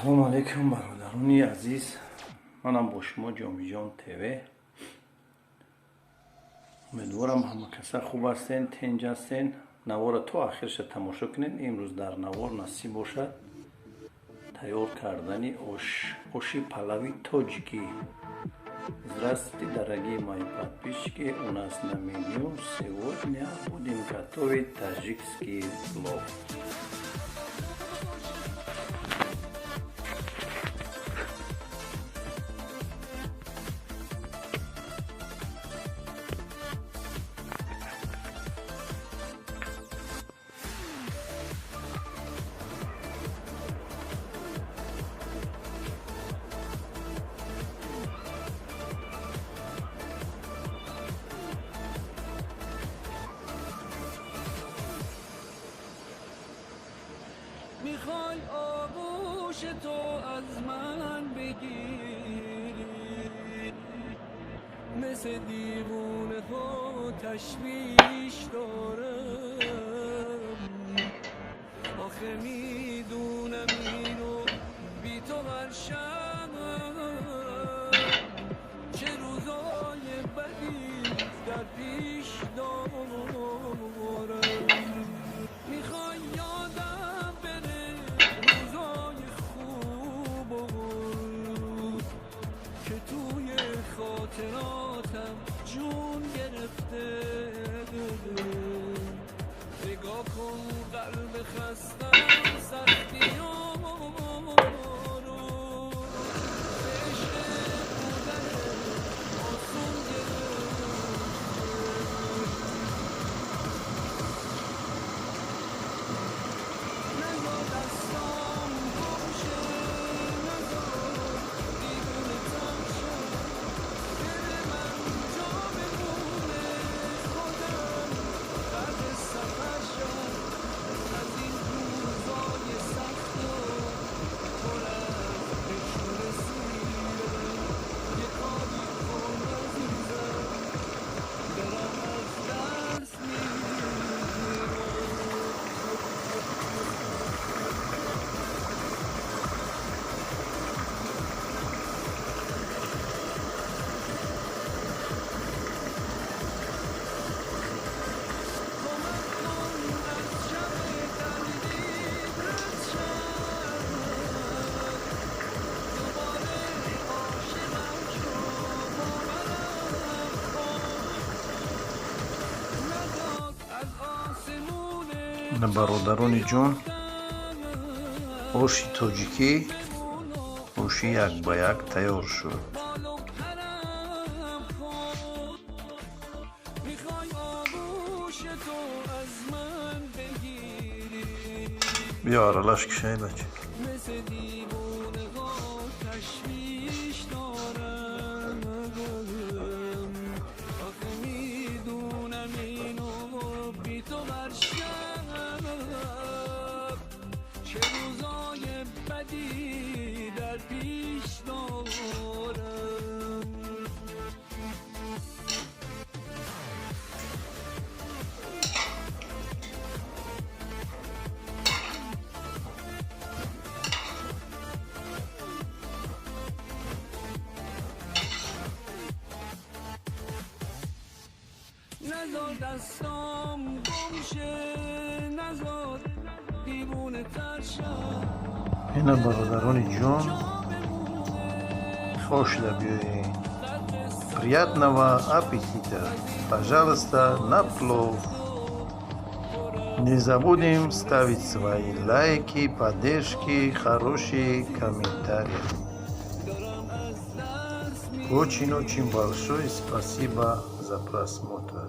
салому алейкум бародарони азиз, манам бо шумо ҷомиҷон тв. умедворам ҳама каса хуб ҳастен, тинҷ ҳастен. навора то ахирша тамошо кунед. имрӯз дар навор насиб бошад тайёр кардани оши палави тоҷикӣ. Здравствуйте, дорогие мои подписчики, у нас на меню сегодня будем готовить таджикский плов. میخوای آغوش تو از من بگیری، مثل دیوونه ها تشویش دارم. آخه میدونم اینو بی تو هر شب چه روزای بدی در پیش دارم. میخوای یادم بره روزای خوب که توی خاطراتم جون گرفته. نگاه کن قلب خستم سختی رو бародарони ҷон, оши тоҷикӣ, оши як ба як тайёр шуд. биё аралаш кишай бача. چه روزای بدی در پیش دارم. نزار دستام گم شه، نزار دیوونه تر شم. اینا برادرانی جون، خوشلا بیایی. Приятного аппетита. Пожалуйста, на плов. Не забудем ставить свои лайки, поддержки, хорошие комментарии. Очень-очень большое спасибо за просмотр.